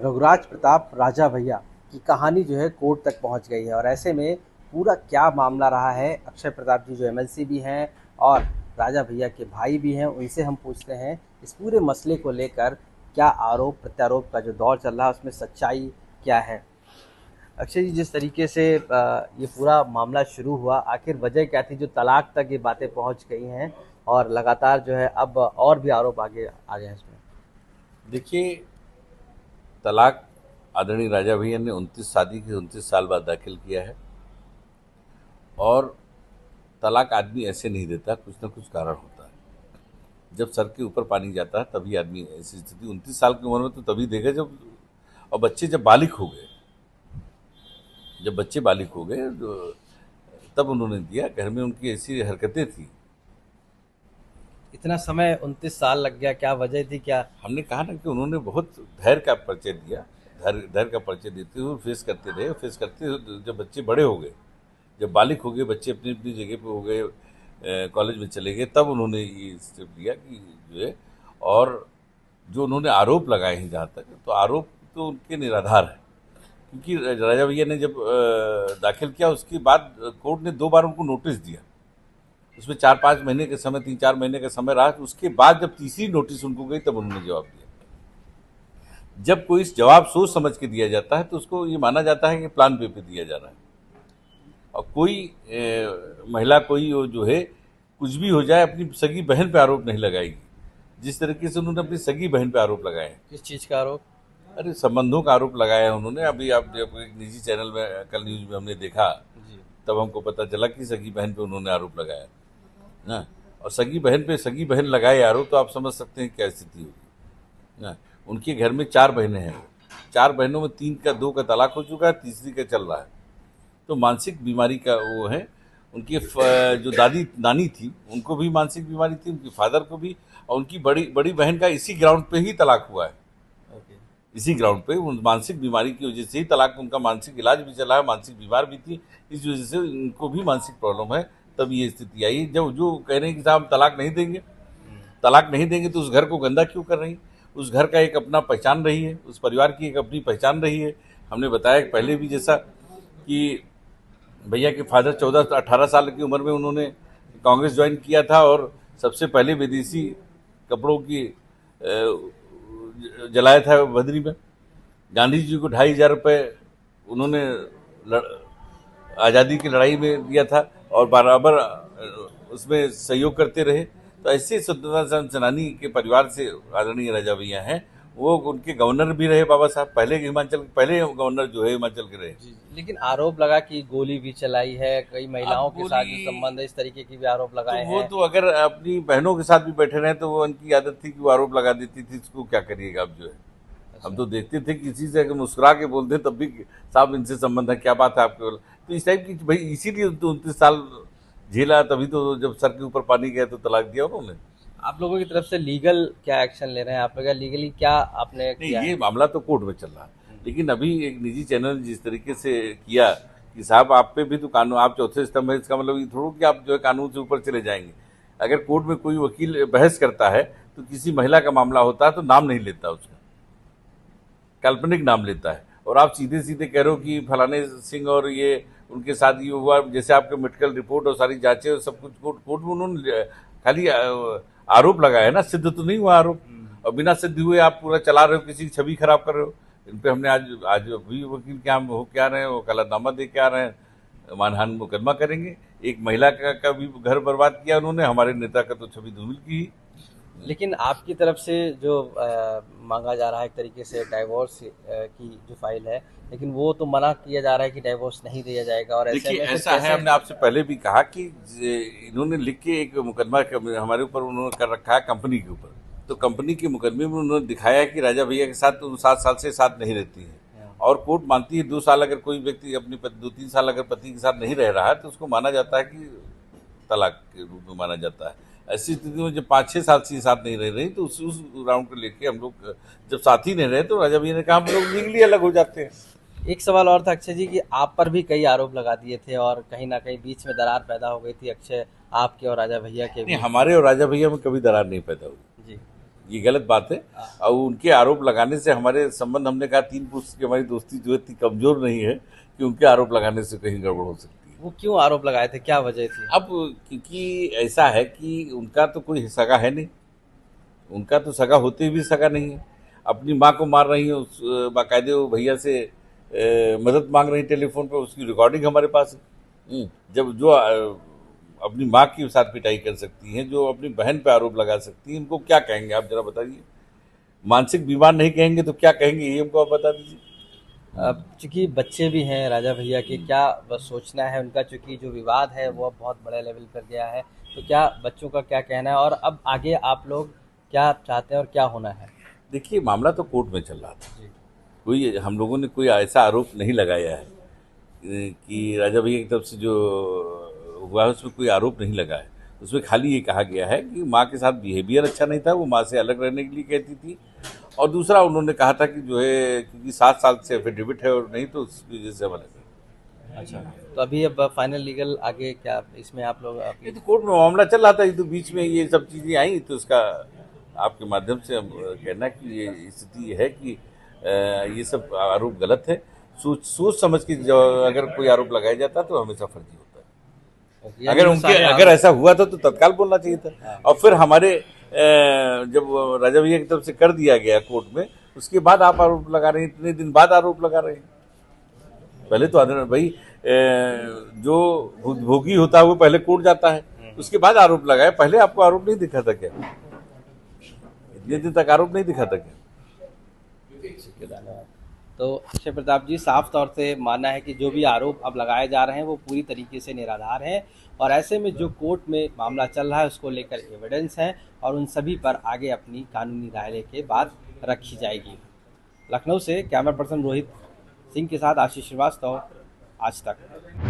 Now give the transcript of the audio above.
रघुराज प्रताप राजा भैया की कहानी जो है कोर्ट तक पहुंच गई है और ऐसे में पूरा क्या मामला रहा है, अक्षय प्रताप जी जो एमएलसी भी हैं और राजा भैया के भाई भी हैं, उनसे हम पूछते हैं इस पूरे मसले को लेकर क्या आरोप प्रत्यारोप का जो दौर चल रहा है उसमें सच्चाई क्या है। अक्षय जी, जिस तरीके से ये पूरा मामला शुरू हुआ, आखिर वजह क्या थी जो तलाक तक ये बातें पहुंच गई हैं और लगातार जो है अब और भी आरोप आगे आ गए हैं इसमें। देखिए, तलाक आदरणीय राजा भैया ने 29 साल बाद दाखिल किया है और तलाक आदमी ऐसे नहीं देता, कुछ ना कुछ कारण होता है। जब सर के ऊपर पानी जाता है तभी आदमी ऐसी स्थिति 29 साल की उम्र में तो तभी देगा जब, और बच्चे जब बालिग हो गए, जब बच्चे बालिग हो गए तब उन्होंने दिया। घर में उनकी ऐसी हरकतें थी। इतना समय 29 साल लग गया, क्या वजह थी क्या? हमने कहा ना कि उन्होंने बहुत धैर्य का परिचय दिया, धैर्य का परिचय देते हुए फेस करते रहे। फेस करते हुए जब बच्चे बड़े हो गए, जब बालिग हो गए, बच्चे अपनी अपनी जगह पे हो गए, कॉलेज में चले गए, तब उन्होंने ये स्टेप लिया कि जो है, और जो उन्होंने आरोप लगाए हैं, जहाँ तक तो आरोप तो उनके निराधार है। क्योंकि राजा भैया ने जब दाखिल किया उसके बाद कोर्ट ने 2 बार उनको नोटिस दिया। उसमें 4-5 महीने के समय, 3-4 महीने का समय रहा। उसके बाद जब तीसरी नोटिस उनको गई तब उन्होंने जवाब दिया। जब कोई जवाब सोच समझ के दिया जाता है तो उसको ये माना जाता है कि प्लान बी पे दिया जा रहा है। और कोई महिला कोई जो है कुछ भी हो जाए अपनी सगी बहन पे आरोप नहीं लगाएगी, जिस तरीके से उन्होंने अपनी सगी बहन पे आरोप लगाए हैं। किस चीज़ का आरोप? अरे, संबंधों का आरोप लगाया है उन्होंने। अभी आप जब एक निजी चैनल में कल न्यूज में हमने देखा जी। तब हमको पता चला कि सगी बहन पे उन्होंने आरोप लगाया ना। और सगी बहन पे सगी बहन लगाए आरोप तो आप समझ सकते हैं क्या स्थिति होगी ना। उनके घर में 4 बहनें हैं। 4 बहनों में 2 का तलाक हो चुका है, तीसरी का चल रहा है। तो मानसिक बीमारी का वो है। उनकी जो दादी नानी थी उनको भी मानसिक बीमारी थी, उनके फादर को भी, और उनकी बड़ी बड़ी बहन का इसी ग्राउंड पे ही तलाक हुआ है। इसी ग्राउंड पे उन मानसिक बीमारी की वजह से ही तलाक, उनका मानसिक इलाज भी चला है, मानसिक बीमार भी थी, इस वजह से उनको भी मानसिक प्रॉब्लम है। तब ये स्थिति आई। जब जो कह रहे हैं कि साहब तलाक नहीं देंगे, तलाक नहीं देंगे, तो उस घर को गंदा क्यों कर रही? उस घर का एक अपना पहचान रही है, उस परिवार की एक अपनी पहचान रही है। हमने बताया पहले भी जैसा कि भैया के फादर 14-18 साल की उम्र में उन्होंने कांग्रेस ज्वाइन किया था और सबसे पहले विदेशी कपड़ों की जलाया था बद्री में। गांधी जी को 2,500 रुपये उन्होंने आज़ादी की लड़ाई में दिया था और बराबर उसमें सहयोग करते रहे। तो ऐसे स्वतंत्रता सेनानी के परिवार से आदरणीय राजा भैया हैं। वो उनके गवर्नर भी रहे, बाबा साहब पहले गवर्नर जो है हिमाचल के रहे। लेकिन आरोप लगा कि गोली भी चलाई है, कई महिलाओं के साथ जो संबंध है, इस तरीके की भी आरोप लगाए तो वो हैं। तो अगर अपनी बहनों के साथ भी बैठे रहे तो वो उनकी आदत थी कि वो आरोप लगा देती थी। इसको क्या करिएगा अब जो है। हम तो देखते थे किसी से अगर मुस्कुरा के बोलते तब भी साहब इनसे संबंध है, क्या बात है आपके। तो इस टाइप की भाई, इसीलिए तो 29 साल झेला, तभी तो जब सर के ऊपर पानी गया तो तलाक दिया उन्होंने। आप लोगों की तरफ से लीगल क्या एक्शन ले रहे हैं? आप लोग लीगली क्या आपने नहीं, किया ये है? मामला तो कोर्ट में चल रहा है, लेकिन अभी एक निजी चैनल जिस तरीके से किया कि साहब आप पे भी तो कानून, आप चौथे स्तंभ है, इसका मतलब ये थोड़ा कि आप जो है कानून से ऊपर चले जाएंगे। अगर कोर्ट में कोई वकील बहस करता है तो किसी महिला का मामला होता है तो नाम नहीं लेता, उसका काल्पनिक नाम लेता है। और आप सीधे सीधे कह रहे हो कि फलाने सिंह और ये उनके साथ ये हुआ, जैसे आपके मेडिकल रिपोर्ट और सारी जांचें और सब कुछ कोर्ट में उन्होंने खाली आरोप लगाया है ना, सिद्ध तो नहीं हुआ आरोप। और बिना सिद्ध हुए आप पूरा चला रहे हो, किसी की छवि खराब कर रहे हो। इन पे हमने आज भी वकील क्या हो क्या रहे हैं, वो कलतनामा दे के आ रहे हैं, मानहानि मुकदमा करेंगे। एक महिला का भी घर बर्बाद किया उन्होंने, हमारे नेता का तो छवि धूमिल की। लेकिन आपकी तरफ से जो मांगा जा रहा है एक तरीके से डाइवोर्स की जो फाइल है, लेकिन वो तो मना किया जा रहा है कि डाइवोर्स नहीं दिया जाएगा। और ऐसे देखिए, में फिर ऐसा है, कैसे? हमने आपसे पहले भी कहा कि इन्होंने लिख के एक मुकदमा हमारे ऊपर उन्होंने कर रखा है कंपनी के ऊपर। तो कंपनी के मुकदमे में उन्होंने दिखाया कि राजा भैया के साथ तो 7 साल से साथ नहीं रहती है। और कोर्ट मानती है 2 साल अगर कोई व्यक्ति अपनी 2-3 साल अगर पति के साथ नहीं रह रहा है तो उसको माना जाता है कि तलाक के रूप में माना जाता है। ऐसी स्थिति में जब 5-6 साल से साथ नहीं रह रही तो उस राउंड को लेके हम लोग जब साथ ही नहीं रहे तो राजा भैया ने कहा हम लोग लीगली अलग हो जाते हैं। एक सवाल और था अक्षय जी कि आप पर भी कई आरोप लगा दिए थे और कहीं ना कहीं बीच में दरार पैदा हो गई थी अक्षय आपके और राजा भैया के नहीं, बीच। हमारे और राजा भैया में कभी दरार नहीं पैदा हुई। जी। ये गलत बात है। और उनके आरोप लगाने से हमारे संबंध, हमने कहा 3 पुरुष की हमारी दोस्ती जो है इतनी कमजोर नहीं है कि उनके आरोप लगाने से कहीं गड़बड़ हो सकती है। वो क्यों आरोप लगाए थे, क्या वजह थी? अब क्योंकि ऐसा है कि उनका तो कोई सगा है नहीं, उनका तो सगा होते भी सगा नहीं है। अपनी माँ को मार रही है, उस बाकायदे वो भैया से मदद मांग रही टेलीफोन पे, उसकी रिकॉर्डिंग हमारे पास है। जब जो अपनी माँ के साथ पिटाई कर सकती हैं, जो अपनी बहन पे आरोप लगा सकती हैं, इनको क्या कहेंगे आप जरा बताइए? मानसिक बीमार नहीं कहेंगे तो क्या कहेंगे, ये हमको आप बता दीजिए। अब चूंकि बच्चे भी हैं राजा भैया के, क्या बस सोचना है उनका? चूंकि जो विवाद है वो अब बहुत बड़े लेवल पर गया है, तो क्या बच्चों का क्या कहना है और अब आगे आप लोग क्या चाहते हैं और क्या होना है? देखिए, मामला तो कोर्ट में चल रहा था, जी। कोई हम लोगों ने कोई ऐसा आरोप नहीं लगाया है कि राजा भैया की तरफ से जो हुआ है उसमें कोई आरोप नहीं लगा है। उसमें खाली ये कहा गया है कि माँ के साथ बिहेवियर अच्छा नहीं था, वो माँ से अलग रहने के लिए कहती थी। और दूसरा उन्होंने कहा था कि जो है क्योंकि 7 साल से एफिडेविट है और नहीं तो उसकी वजह से हम अलग हैं। अच्छा, तो अभी अब फाइनल लीगल आगे क्या इसमें आप लोग ये तो कोर्ट में मामला चल रहा था, ये तो बीच में ये सब चीज़ें आई, तो उसका आपके माध्यम से हम कहना कि ये स्थिति है कि ये सब आरोप गलत है। सोच सोच समझ के अगर कोई आरोप लगाया जाता तो हमेशा फर्जी होता है। अगर ऐसा हुआ था तो तत्काल बोलना चाहिए था। और फिर हमारे जब राजा भैया की तरफ से कर दिया गया कोर्ट में, उसके बाद आप आरोप लगा रहे हैं, इतने दिन बाद आरोप लगा रहे हैं। पहले तो भाई जो भोगी होता है वो पहले कोर्ट जाता है, उसके बाद आरोप लगाए। पहले आपको आरोप नहीं दिखा था क्या? इतने दिन तक आरोप नहीं दिखा था क्या? तो अक्षय प्रताप जी, साफ तौर से मानना है कि जो भी आरोप अब लगाए जा रहे हैं वो पूरी तरीके से निराधार है, और ऐसे में जो कोर्ट में मामला चल रहा है उसको लेकर एविडेंस है और उन सभी पर आगे अपनी कानूनी राय लेके बात रखी जाएगी। लखनऊ से कैमरा पर्सन रोहित सिंह के साथ आशीष श्रीवास्तव, आज तक।